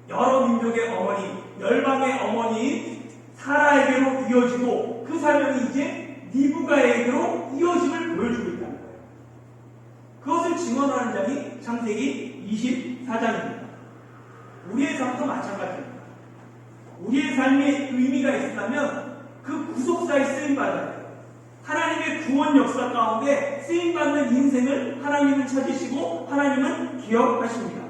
여러 민족의 어머니, 열방의 어머니인 사라에게로 이어지고 그 사명이 이제 리브가에게로 이어짐을 보여주고 있다는 거예요. 그것을 증언하는 장이 창세기 24장입니다. 우리의 삶도 마찬가지입니다. 우리의 삶에 의미가 있었다면 그 구속사에 쓰임받아야 돼요. 하나님의 구원 역사 가운데 쓰임받는 인생을 하나님은 찾으시고 하나님은 기억하십니다.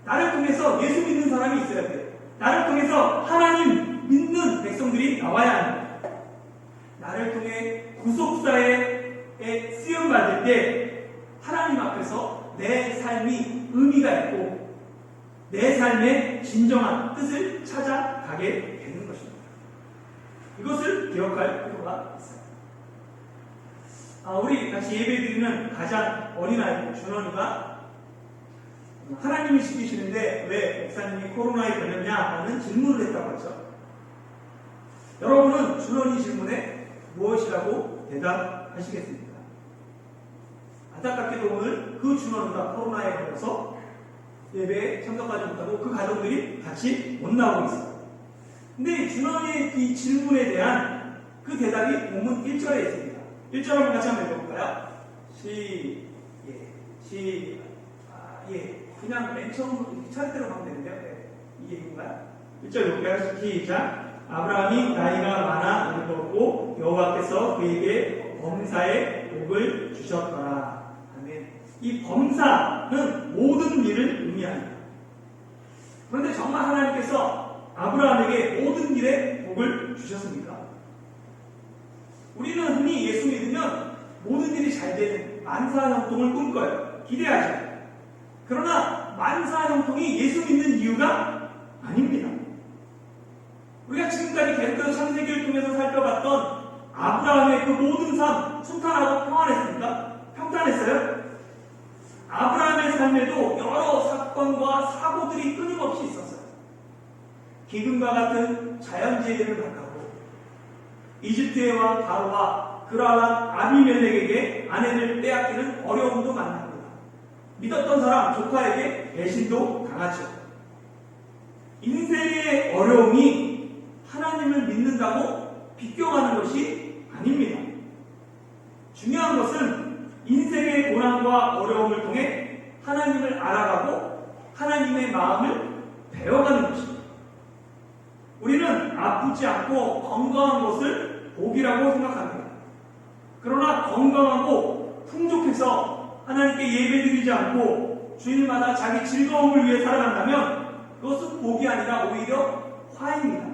나를 통해서 예수 믿는 사람이 있어야 돼요. 나를 통해서 하나님 믿는 백성들이 나와야 합니다. 나를 통해 구속사에 쓰임받을 때 하나님 앞에서 내 삶이 의미가 있고 내 삶의 진정한 뜻을 찾아가게 되는 것입니다. 이것을 기억할 필요가 있어요. 우리 같이 예배드리는 가장 어린아이 준원이가 하나님이 시키시는데 왜 목사님이 코로나에 걸렸냐라는 질문을 했다고 하죠. 여러분은 준원이 질문에 무엇이라고 대답하시겠습니까? 안타깝게도 오늘 그 준원이가 코로나에 걸려서 예배에 참석하지 못하고 그 가족들이 같이 못 나오고 있어요. 근데 준원이의 이 질문에 대한 그 대답이 본문 1절에 있습니다. 1절 한번 같이 한번 읽어볼까요? 그냥 맨 처음 차례대로 가면 되는데요. 네. 이게 이건가요? 1절 읽을까요? 시작. 아브라함이 나이가 많아 늙었고 여호와께서 그에게 범사의 복을 주셨더라. 아멘. 이 범사는 모든 일을 의미합니다. 그런데 정말 하나님께서 아브라함에게 모든 일에 복을 주셨습니까? 우리는 흔히 예수 믿으면 모든 일이 잘 되는 만사형통을 꿈꿔요. 기대하죠. 그러나 만사형통이 예수 믿는 이유가 아닙니다. 우리가 지금까지 계속해서 창세기를 통해서 살펴봤던 아브라함의 그 모든 삶 순탄하고 평안했습니까? 평탄했어요? 아브라함의 삶에도 여러 사건과 사고들이 끊임없이 있었어요. 기근과 같은 자연재해를 만나고 이집트의 왕 바로와 그러한 아비멜렉에게 아내를 빼앗기는 어려움도 만납니다. 믿었던 사람 조카에게 배신도 당하죠. 인생의 어려움이 하나님을 믿는다고 비껴가는 것이 아닙니다. 중요한 것은 인생의 고난과 어려움을 통해 하나님을 알아가고 하나님의 마음을 배워가는 것입니다. 우리는 아프지 않고 건강한 것을 복이라고 생각합니다. 그러나 건강하고 풍족해서 하나님께 예배드리지 않고 주일마다 자기 즐거움을 위해 살아간다면 그것은 복이 아니라 오히려 화입니다.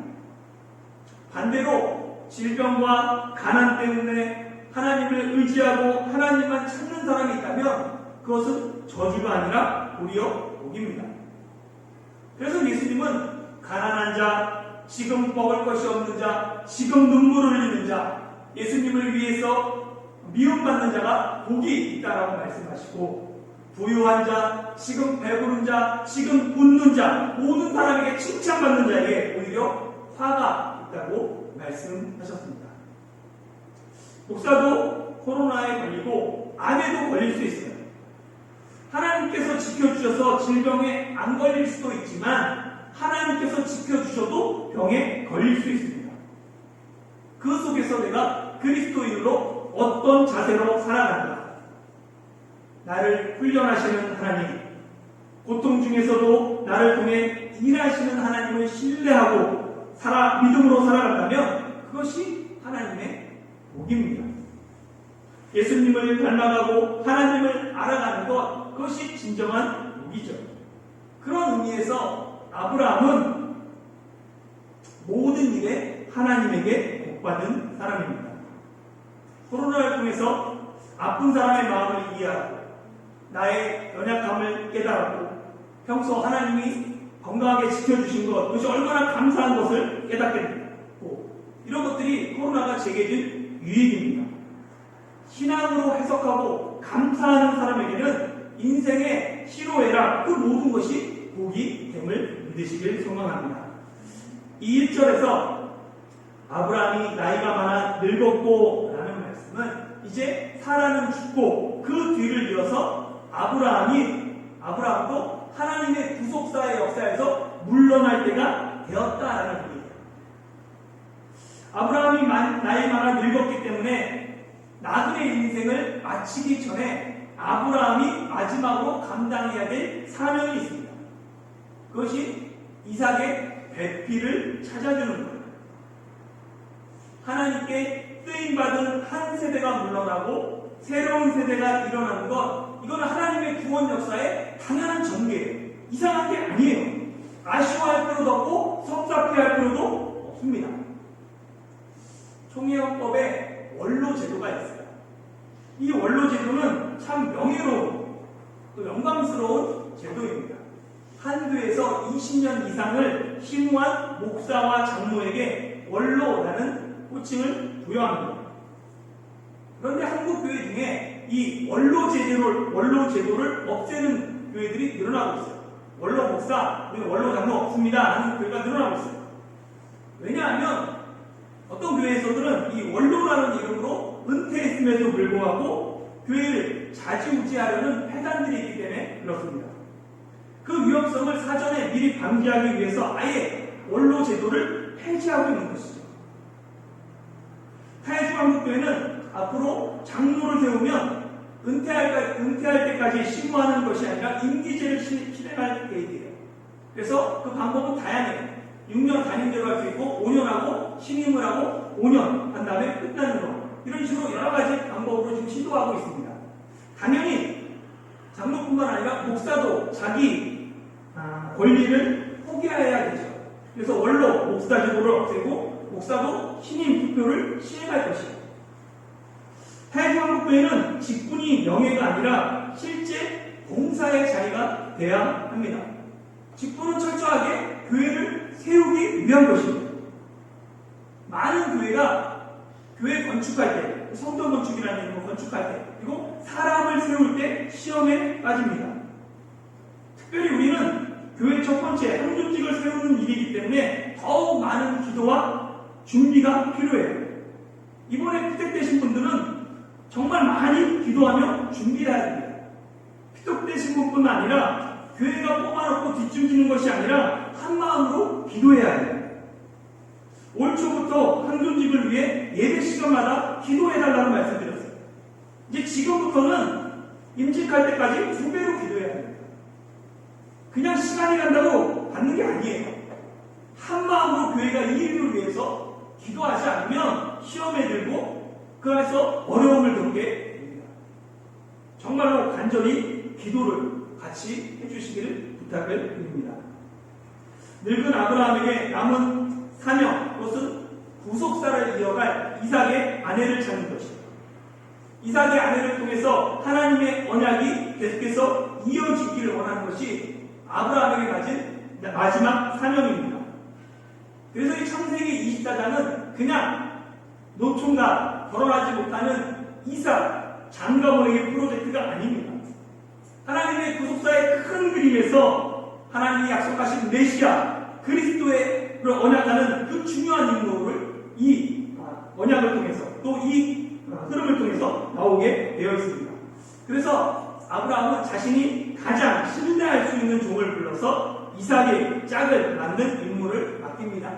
반대로 질병과 가난 때문에 하나님을 의지하고 하나님만 찾는 사람이 있다면 그것은 저주가 아니라 오히려 복입니다. 그래서 예수님은 가난한 자, 지금 먹을 것이 없는 자, 지금 눈물을 흘리는 자, 예수님을 위해서 미움받는 자가 복이 있다라고 말씀하시고 부유한 자, 지금 배부른 자, 지금 웃는 자, 모든 사람에게 칭찬받는 자에게 오히려 화가 있다고 말씀하셨습니다. 목사도 코로나에 걸리고 아내도 걸릴 수 있어요. 하나님께서 지켜주셔서 질병에 안 걸릴 수도 있지만 하나님께서 지켜주셔도 병에 걸릴 수 있습니다. 그 속에서 내가 그리스도인으로 어떤 자세로 살아간다. 나를 훈련하시는 하나님, 고통 중에서도 나를 통해 일하시는 하나님을 신뢰하고 믿음으로 살아간다면 그것이 하나님의 복입니다. 예수님을 닮아가고 하나님을 알아가는 것, 그것이 진정한 복이죠. 그런 의미에서 아브라함은 모든 일에 하나님에게 복받은 사람입니다. 코로나를 통해서 아픈 사람의 마음을 이해하고 나의 연약함을 깨달았고 평소 하나님이 건강하게 지켜주신 것, 그것이 얼마나 감사한 것을 깨닫게 됐고 이런 것들이 코로나가 제게 준 유익입니다. 신앙으로 해석하고 감사하는 사람에게는 인생의 희로애락 그 모든 것이 복이 됨을 믿으시길 소망합니다. 이 1절에서 아브라함이 나이가 많아 늙었고 라는 말씀은 이제 사라는 죽고 그 뒤를 이어서 아브라함도 하나님의 구속사의 역사에서 결혼할 때가 되었다라는 얘기예요. 아브라함이 나이 많아 늙었기 때문에 나중의 인생을 마치기 전에 아브라함이 마지막으로 감당해야 될 사명이 있습니다. 그것이 이삭의 배필을 찾아주는 거예요. 하나님께 쓰임받은 한 세대가 물러나고 새로운 세대가 일어나는 것, 이건 하나님의 구원 역사의 당연한 전개예요. 이상한 게 아니에요. 아쉬워할 필요도 없고 섭섭해할 필요도 없습니다. 총회헌법에 원로제도가 있어요. 이 원로제도는 참 명예로운 또 영광스러운 제도입니다. 한 교회에서 20년 이상을 신무한 목사와 장로에게 원로라는 호칭을 부여합니다. 그런데 한국 교회 중에 이 원로제도를 없애는 교회들이 늘어나고 있어요. 원로 목사, 원로 장로 없습니다 하는 교회가 늘어나고 있어요. 왜냐하면 어떤 교회에서들은 이 원로라는 이름으로 은퇴했음에도 불구하고 교회를 좌지우지하려는 회단들이 있기 때문에 그렇습니다. 그 위험성을 사전에 미리 방지하기 위해서 아예 원로 제도를 폐지하고 있는 것이죠. 타이주한국교회는 앞으로 장로를 세우면 은퇴할 때까지 신무하는 것이 아니라 임기제를 실행할 계획이에요. 그래서 그 방법은 다양해요. 6년 단임제로 할 수 있고 5년 하고 신임을 하고 5년 한 다음에 끝나는 것, 이런 식으로 여러 가지 방법으로 지금 시도하고 있습니다. 당연히 장로뿐만 아니라 목사도 자기 권리를 포기해야 되죠. 그래서 원로 목사 제도를 없애고 목사도 신임 투표를 시행할 것이에요. 타이주한국교회는 직분이 명예가 아니라 실제 봉사의 자리가 돼야 합니다. 직분은 철저하게 교회를 세우기 위한 것입니다. 많은 교회가 교회 건축할 때, 성도 건축이라는 이름으로 건축할 때, 그리고 사람을 세울 때 시험에 빠집니다. 특별히 우리는 교회 첫 번째 한조직을 세우는 일이기 때문에 더욱 많은 기도와 준비가 필요해요. 이번에 피택되신 분들은 정말 많이 기도하며 준비해야 됩니다. 피택되신 분뿐만 아니라 교회가 뽑아놓고 뒷짐지는 것이 아니라 한마음으로 기도해야 해요. 올 초부터 한존직을 위해 예배 시간마다 기도해달라는 말씀드렸어요. 이제 지금부터는 임직할 때까지 2배로 기도해야 합니다. 그냥 시간이 간다고 받는 게 아니에요. 한마음으로 교회가 이 일을 위해서 기도하지 않으면 시험에 들고 그 안에서 어려움을 겪게 됩니다. 정말로 간절히 기도를 같이 해주시기를 부탁을 드립니다. 늙은 아브라함에게 남은 사명, 그것은 구속사를 이어갈 이삭의 아내를 찾는 것입니다. 이삭의 아내를 통해서 하나님의 언약이 계속해서 이어지기를 원하는 것이 아브라함에게 가진 마지막 사명입니다. 그래서 이 창세기 24장은 그냥 노총각, 결혼하지 못하는 이삭 장가보내기 프로젝트가 아닙니다. 하나님의 구속사의 큰 그림에서 하나님이 약속하신 메시아 그리스도의 언약하는 그 중요한 인물을 이 언약을 통해서 또 이 흐름을 통해서 나오게 되어 있습니다. 그래서 아브라함은 자신이 가장 신뢰할 수 있는 종을 불러서 이삭의 짝을 만든 인물을 맡깁니다.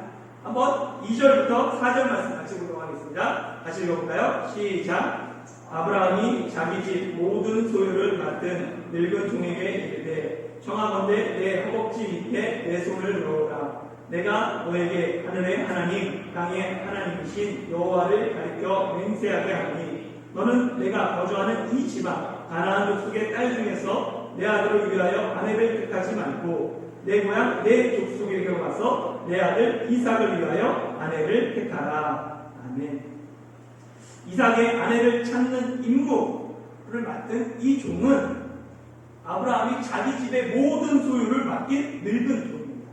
한번 2절부터 4절 말씀 같이 보도록 하겠습니다. 같이 읽어볼까요? 시작. 아브라함이 자기 집 모든 소유를 맡은 늙은 종에게 이르되 청하건대 내 허벅지 밑에 내 손을 넣어라. 내가 너에게 하늘의 하나님 땅의 하나님이신 여호와를 가리켜 맹세하게 하니 너는 내가 거주하는 이 지방 가나안 족속의 딸 중에서 내 아들을 위하여 아내를 택하지 말고 내 고향 내 족속에게로 가서 내 아들 이삭을 위하여 아내를 택하라. 아멘. 이삭의 아내를 찾는 임무를 맡은 이 종은 아브라함이 자기 집의 모든 소유를 맡긴 늙은 종입니다.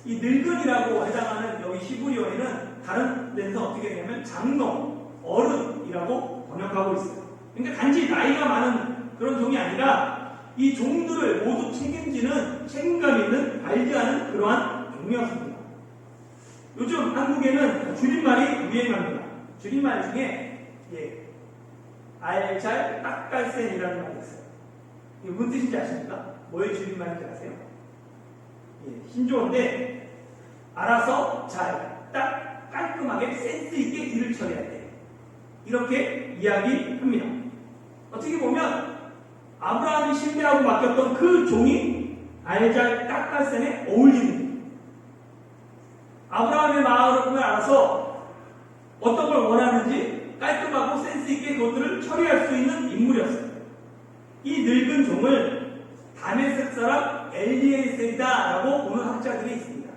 이 늙은이라고 해당하는 여기 히브리어에는 다른 데서 어떻게 되냐면 장로, 어른이라고 번역하고 있어요. 그러니까 단지 나이가 많은 그런 종이 아니라 이 종들을 모두 책임지는 책임감 있는 관리하는 그러한 종이었습니다. 요즘 한국에는 줄임말이 유행합니다. 줄임말 중에 알잘 딱갈센이라는 말이 있어요. 이게 무슨 뜻인지 아십니까? 뭐의 줄임말인지 아세요? 신조어인데 알아서 잘, 딱 깔끔하게 센스 있게 일을 처리해야 돼. 이렇게 이야기합니다. 어떻게 보면 아브라함이 신뢰하고 맡겼던 그 종이 알잘 딱갈센에 어울리는 아브라함의 마음을 알아서 어떤 걸 원하는지 깔끔하고 센스 있게 그것들을 처리할 수 있는 인물이었어요. 이 늙은 종을 다메섹 사람 엘리에셀이다라고 보는 학자들이 있습니다.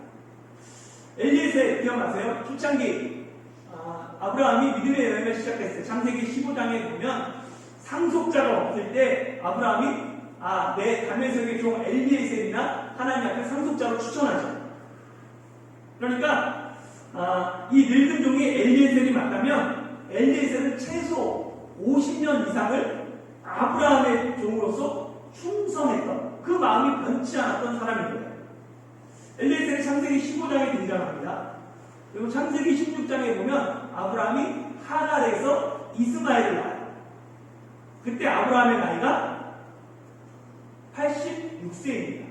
엘리에셀 기억나세요? 출창기 아브라함이 믿음의 여행을 시작했어요. 창세기 15장에 보면 상속자가 없을 때 아브라함이 내 다메섹의 종 엘리에셀이나 하나님 앞에 상속자로 추천하죠. 그러니까 이 늙은 종이 엘리에셀이 맞다면 엘리에셀은 최소 50년 이상을 아브라함의 종으로서 충성했던 그 마음이 변치 않았던 사람입니다. 엘리에셀이 창세기 15장에 등장합니다. 그리고 창세기 16장에 보면 아브라함이 하갈에서 이스마엘을 낳아요. 그때 아브라함의 나이가 86세입니다.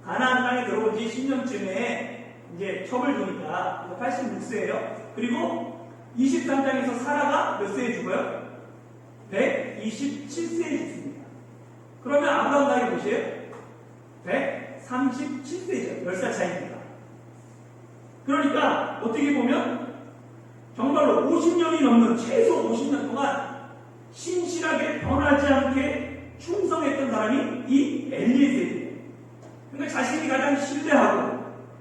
가나안 땅에 들어온 지 10년쯤에 이제 첩을 두니까 86세예요. 그리고 23장에서 사라가 몇 세에 죽어요? 127세에 죽습니다. 그러면 아브라함 나이 몇이에요? 137세죠. 10살 차이입니다. 그러니까 어떻게 보면 정말로 50년이 넘는 최소 50년 동안 신실하게 변하지 않게 충성했던 사람이 이 엘리에셀이에요. 그러니까 자신이 가장 신뢰하고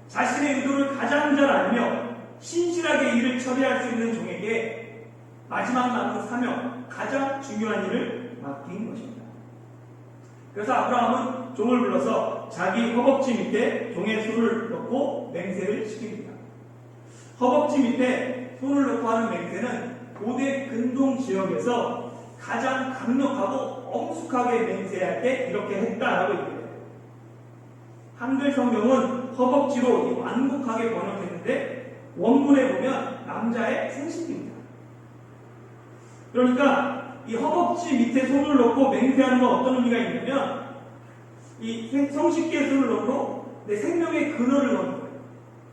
자신의 의도를 가장 잘 알며 신실하게 일을 처리할 수 있는 종에게 마지막 남은 사명, 가장 중요한 일을 맡긴 것입니다. 그래서 아브라함은 종을 불러서 자기 허벅지 밑에 종의 손을 넣고 맹세를 시킵니다. 허벅지 밑에 손을 넣고 하는 맹세는 고대 근동 지역에서 가장 강력하고 엄숙하게 맹세할 때 이렇게 했다라고 얘기해요. 한글 성경은 허벅지로 완곡하게 번역했는데 원문에 보면 남자의 생식입니다. 그러니까 이 허벅지 밑에 손을 넣고 맹세하는 건 어떤 의미가 있냐면 이 성식기에 손을 넣고 내 생명의 근원을 넣는 거예요.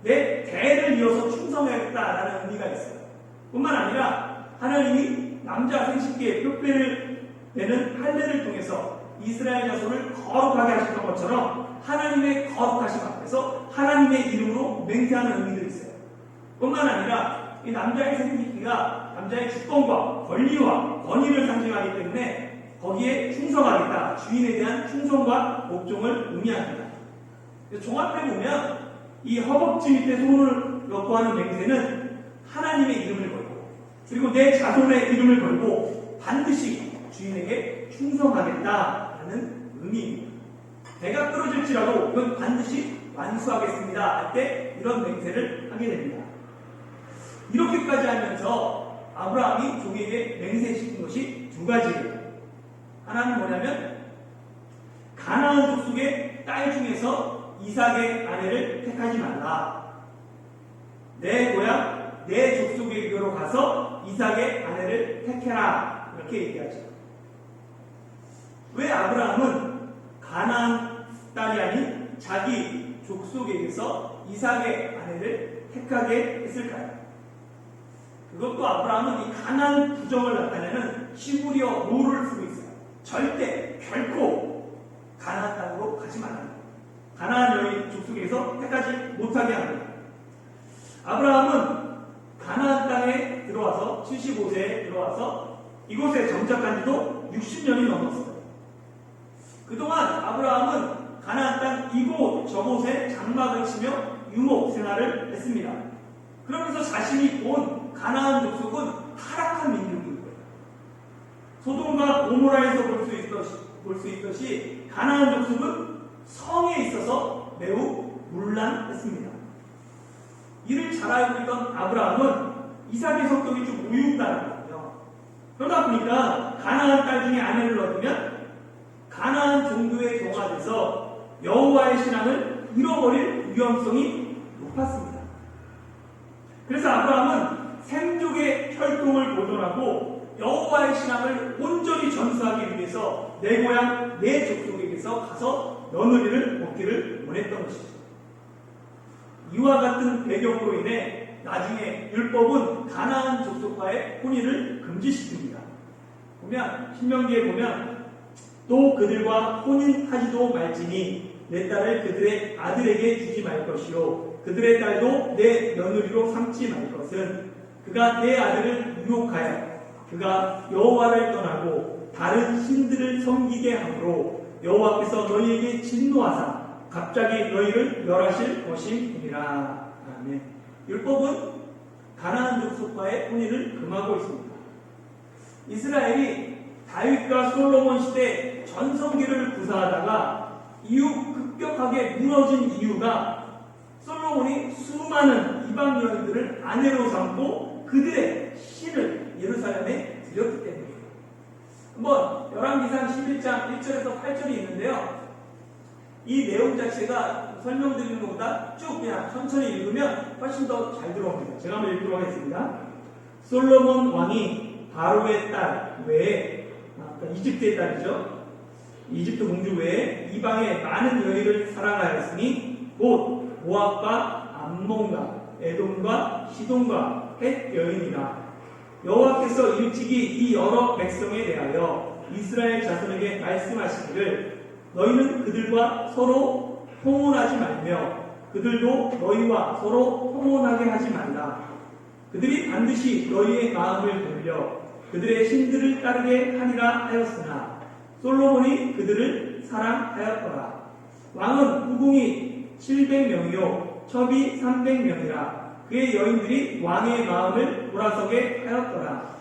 내 대를 이어서 충성하겠다라는 의미가 있어요. 뿐만 아니라 하나님이 남자 생식기에 뼈대를 내는 할례를 통해서 이스라엘 자손을 거룩하게 하셨던 것처럼 하나님의 거룩하심 앞에서 하나님의 이름으로 맹세하는 의미도 있어요. 뿐만 아니라 이 남자의 생식기가 남자의 주권과 권리와 권위를 상징하기 때문에 거기에 충성하겠다, 주인에 대한 충성과 복종을 의미합니다. 종합해 보면 이 허벅지 밑에 손을 넣고 하는 맹세는 하나님의 이름을 걸고 그리고 내 자손의 이름을 걸고 반드시 주인에게 충성하겠다라는 의미입니다. 배가 떨어질지라도 이건 반드시 완수하겠습니다 할 때 이런 맹세를 하게 됩니다. 이렇게까지 하면서 아브라함이 종에게 맹세시킨 것이 두 가지예요. 하나는 뭐냐면 가나안 족속의 딸 중에서 이삭의 아내를 택하지 말라. 내 고향, 내 족속에게로 가서 이삭의 아내를 택해라. 이렇게 얘기하죠. 왜 아브라함은 가나안 딸이 아닌 자기 족속에게서 이삭의 아내를 택하게 했을까요? 그것도 아브라함은 이 가나안 부정을 나타내는 시브리어 롤을 쓰고 있어요. 절대 결코 가나안 땅으로 가지 말라. 가나안 여인 족속에서 택하지 못하게 합니다. 아브라함은 가나안 땅에 들어와서 75세에 들어와서 이곳에 정착한 지도 60년이 넘었어요. 그동안 아브라함은 가나안 땅 이곳 저곳에 장막을 치며 유목 생활을 했습니다. 그러면서 자신이 본 가나안 족속은 타락한 민족인 거예요. 소돔과 고모라에서 볼 수 있듯이 가나안 족속은 성에 있어서 매우 문란했습니다. 이를 잘 알고 있던 아브라함은 이삭의 성격이 좀 우유다라거든요. 그러다 보니까 가나안 딸 중에 아내를 얻으면 가나안 종교의 종가 돼서 여호와의 신앙을 잃어버릴 위험성이 높았습니다. 그래서 아브라함은 생족의 혈통을 보존하고 여호와의 신앙을 온전히 전수하기 위해서 내 고향, 내 족속에게서 가서 며느리를 얻기를 원했던 것이죠. 이와 같은 배경으로 인해 나중에 율법은 가나안 족속과의 혼인을 금지시킵니다. 보면 신명기에 보면 또 그들과 혼인하지도 말지니 내 딸을 그들의 아들에게 주지 말 것이요 그들의 딸도 내 며느리로 삼지 말 것은 그가 내 아들을 유혹하여 그가 여호와를 떠나고 다른 신들을 섬기게 하므로 여호와께서 너희에게 진노하사 갑자기 너희를 멸하실 것임이니라. 아멘. 율법은 가나안 족속과의 혼인을 금하고 있습니다. 이스라엘이 다윗과 솔로몬 시대 전성기를 구사하다가 이후 급격하게 무너진 이유가 솔로몬이 수많은 이방 여인들을 아내로 삼고 그들의 신을 예루살렘에 드렸기 때문이에요. 한번 열왕기상 11장 1절에서 8절이 있는데요. 이 내용 자체가 설명드리는 것보다 쭉 그냥 천천히 읽으면 훨씬 더 잘 들어옵니다. 제가 한번 읽도록 하겠습니다. 솔로몬 왕이 바로의 딸 외에 이집트의 딸이죠. 이집트 공주 외에 이방의 많은 여인을 사랑하였으니 곧 모압과 암몬과 에돔과 시돈과 헷 여인이라. 여호와께서 일찍이 이 여러 백성에 대하여 이스라엘 자손에게 말씀하시기를 너희는 그들과 서로 통혼하지 말며 그들도 너희와 서로 통혼하게 하지 말라. 그들이 반드시 너희의 마음을 돌려 그들의 신들을 따르게 하리라 하였으나 솔로몬이 그들을 사랑하였더라. 왕은 후궁이 700명이요 첩이 300명이라. 그의 여인들이 왕의 마음을 돌아서게 하였더라.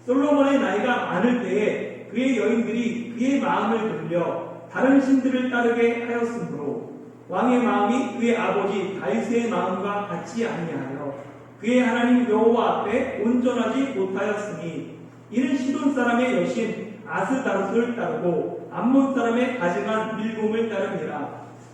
솔로몬의 나이가 많을 때에 그의 여인들이 그의 마음을 돌려 다른 신들을 따르게 하였으므로 왕의 마음이 그의 아버지 다윗의 마음과 같지 아니하여 그의 하나님 여호와 앞에 온전하지 못하였으니 이는 시돈 사람의 여신 아스다롯을 따르고 암몬 사람의 가증한 밀곰을 따릅니다.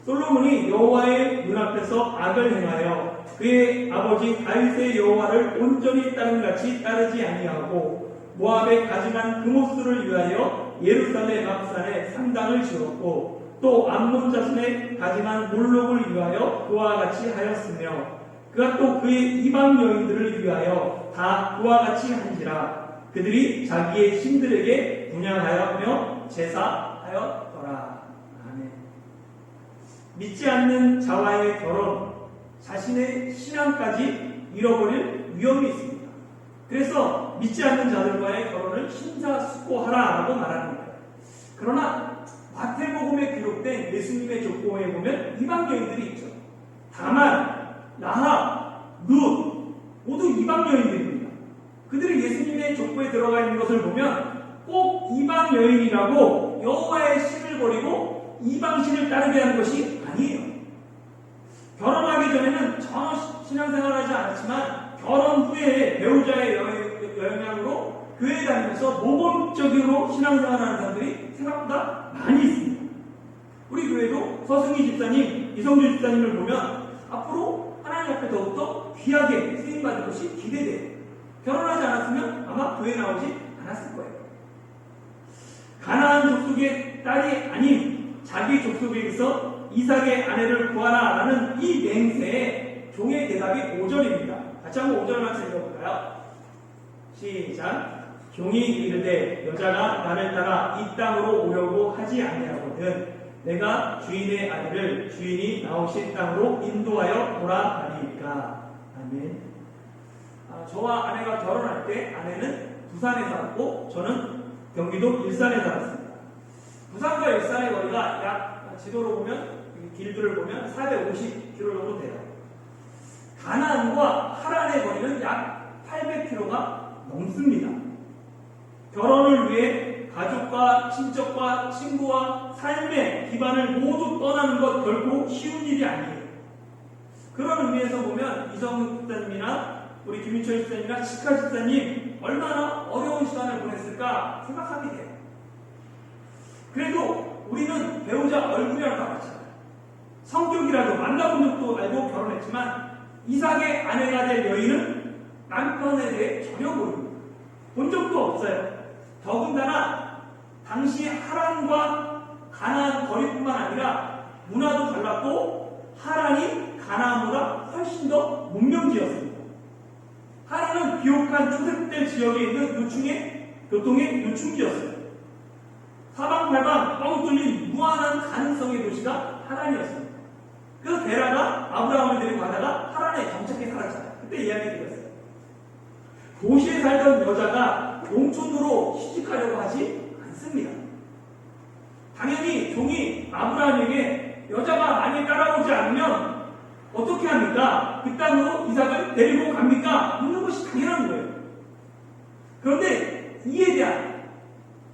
솔로몬이 여호와의 눈앞에서 악을 행하여 그의 아버지 다윗의 여호와를 온전히 따른 같이 따르지 아니하고 모압의 가증한 그모스를 위하여 예루살렘 앞산에 상당을 지었고 또 암몬 자손의 가증한 몰록을 위하여 그와 같이 하였으며 그가 또 그의 이방 여인들을 위하여 다 그와 같이 한지라. 그들이 자기의 신들에게 분향하여며 제사하였더라. 아멘. 믿지 않는 자와의 결혼, 자신의 신앙까지 잃어버릴 위험이 있습니다. 그래서 믿지 않는 자들과의 결혼을 심사숙고하라라고 말하는 거예요. 그러나 마태복음에 기록된 예수님의 족보에 보면 이방 여인들이 있죠. 다만, 라합, 룻 모두 이방 여인들입니다. 그들이 예수님의 족보에 들어가 있는 것을 보면 꼭 이방 여인이라고 여호와의 신을 버리고 이방 신을 따르게 하는 것이 아니에요. 결혼하기 전에는 전혀 신앙생활하지 않았지만 결혼 후에 배우자의 영향으로 교회에 다니면서 모범적으로 신앙생활하는 사람들이 생각보다 많이 있습니다. 우리 교회도 서승희 집사님, 이성준 집사님을 보면 앞으로 하나님 앞에 더욱더 귀하게 쓰임받을 것이 기대돼요. 결혼하지 않았으면 아마 교회 나오지 않았을 거예요. 가나안 족속의 딸이 아닌 자기 족속에게서 이삭의 아내를 구하라 라는 이 맹세에 종의 대답이 5절입니다. 같이 한번 5절을 같이 읽어볼까요? 시작. 종이 이르되 여자가 나를 따라 이 땅으로 오려고 하지 아니하거든 내가 주인의 아들을 주인이 나오신 땅으로 인도하여 돌아가리이까. 아멘. 저와 아내가 결혼할 때 아내는 부산에 살았고 저는 경기도 일산에 살았습니다. 부산과 일산의 거리가 약 지도로 보면 길들을 보면 450km 정도 돼요. 가나안과 하란의 거리는 약 800km가 넘습니다. 결혼을 위해 가족과 친척과 친구와 삶의 기반을 모두 떠나는 것 결코 쉬운 일이 아니에요. 그런 의미에서 보면 이성훈 집사님이나 우리 김인철 집사님이나 치카 집사님 얼마나 어려운 시간을 보냈을까 생각하게 돼요. 그래도 우리는 배우자 얼굴이라도 알았잖아요. 성격이라도 만나본 적도 알고 결혼했지만 이삭의 아내가 될 여인은 남편에 대해 전혀 모릅니다. 본 적도 없어요. 더군다나 당시 하란과 가나안 거리뿐만 아니라 문화도 달랐고 하란이 가나안보다 훨씬 농명지였습니다. 하란은 비옥한 초색될 지역에 있는 교통의 요충지였어요. 사방팔방 뻥 뚫린 무한한 가능성의 도시가 하란이었습니다. 그 베라가 아브라함을 데리고 가다가 하란에 정착해 살았잖아요. 그때 이야기 드렸어요. 도시에 살던 여자가 농촌으로 시집가려고 하지 않습니다. 당연히 종이 아브라함에게 여자가 많이 따라오지 않으면 어떻게 합니까? 그 땅으로 이삭을 데리고 갑니까? 묻는 것이 당연한 거예요. 그런데 이에 대한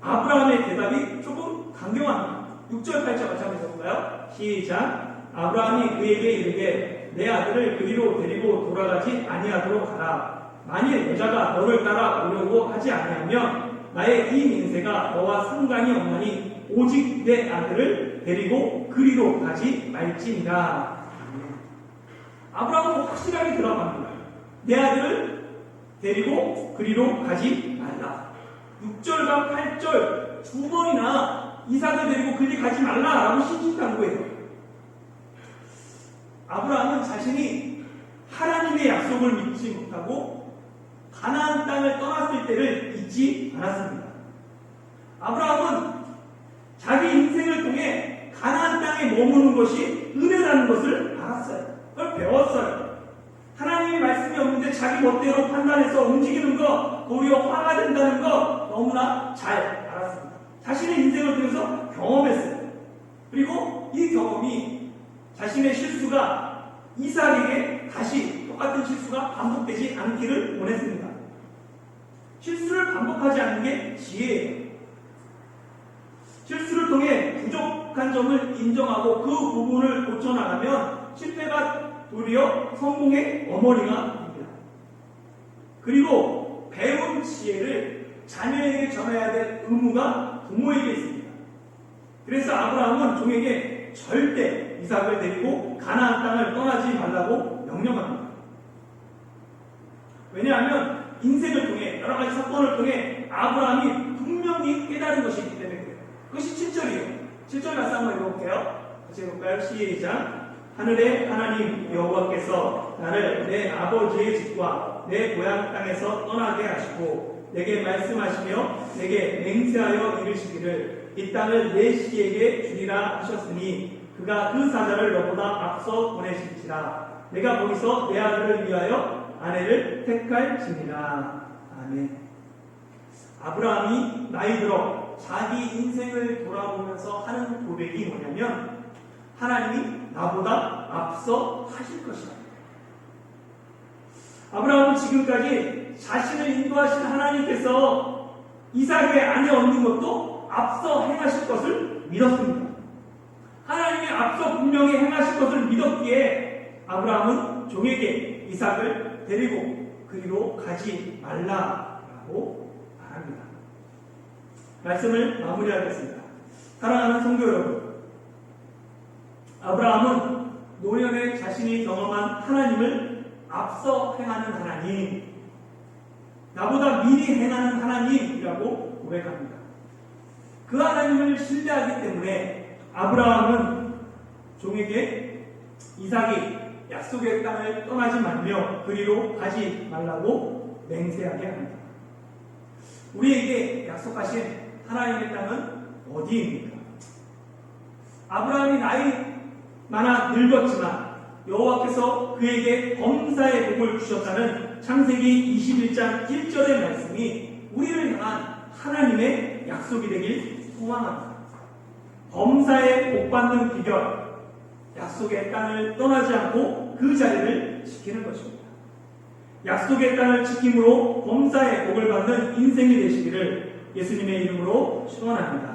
아브라함의 대답이 조금 강경합니다. 6절 8절 같이 한번 해볼까요? 시작. 아브라함이 그에게 이르되 내 아들을 그리로 데리고 돌아가지 아니하도록 하라. 만일 여자가 너를 따라오려고 하지 아니하면 나의 이 맹세가 너와 상관이 없나니 오직 내 아들을 데리고 그리로 가지 말지니라. 아브라함은 확실하게 들어갑니다. 내 아들을 데리고 그리로 가지 말라. 6절과 8절 두 번이나 이삭을 데리고 그리 가지 말라라고 신신당부해요. 아브라함은 자신이 하나님의 약속을 믿지 못하고 가나안 땅을 떠났을 때를 잊지 않았습니다. 아브라함은 자기 인생을 통해 가나안 땅에 머무는 것이 은혜라는 것을 알았어요. 그걸 배웠어요. 하나님의 말씀이 없는데 자기 멋대로 판단해서 움직이는 것, 도리어 화가 된다는 것 너무나 잘 알았습니다. 자신의 인생을 통해서 경험했어요. 그리고 이 경험이 자신의 실수가 이삭에게 다시 똑같은 실수가 반복되지 않기를 원했습니다. 실수를 반복하지 않는 게 지혜예요. 실수를 통해 부족한 점을 인정하고 그 부분을 고쳐나가면 실패가 도리어 성공의 어머니가 됩니다. 그리고 배운 지혜를 자녀에게 전해야 될 의무가 부모에게 있습니다. 그래서 아브라함은 종에게 절대 이삭을 데리고 가나안 땅을 떠나지 말라고 명령합니다. 왜냐하면 인생을 통해 여러 가지 사건을 통해 아브라함이 분명히 깨달은 것이 있기 때문에 그래요. 그것이 7절이에요. 7절 말씀 한번 읽어볼게요. 같이 해볼까요? 시작. 하늘의 하나님 여호와께서 나를 내 아버지의 집과 내 고향 땅에서 떠나게 하시고 내게 말씀하시며 내게 맹세하여 이르시기를 이 땅을 내 씨에게 주리라 하셨으니 그가 그 사자를 너보다 앞서 보내실지라. 내가 거기서 내 아들을 위하여 아내를 택할지니라. 아멘. 아브라함이 나이 들어 자기 인생을 돌아보면서 하는 고백이 뭐냐면 하나님이 나보다 앞서 하실 것이다. 아브라함은 지금까지 자신을 인도하신 하나님께서 이삭의 아내 얻는 것도 앞서 행하실 것을 믿었습니다. 하나님이 앞서 분명히 행하실 것을 믿었기에 아브라함은 종에게 이삭을 데리고 그리로 가지 말라라고 말합니다. 말씀을 마무리하겠습니다. 사랑하는 성도 여러분, 아브라함은 노년에 자신이 경험한 하나님을 앞서 행하는 하나님, 나보다 미리 행하는 하나님이라고 고백합니다. 그 하나님을 신뢰하기 때문에 아브라함은 종에게 이삭이 약속의 땅을 떠나지 말며 그리로 가지 말라고 맹세하게 합니다. 우리에게 약속하신 하나님의 땅은 어디입니까? 아브라함이 나이 많아 늙었지만 여호와께서 그에게 범사의 복을 주셨다는 창세기 21장 1절의 말씀이 우리를 향한 하나님의 약속이 되길 소망합니다. 범사의 복받는 비결, 약속의 땅을 떠나지 않고 그 자리를 지키는 것입니다. 약속의 땅을 지킴으로 범사의 복을 받는 인생이 되시기를 예수님의 이름으로 축원합니다.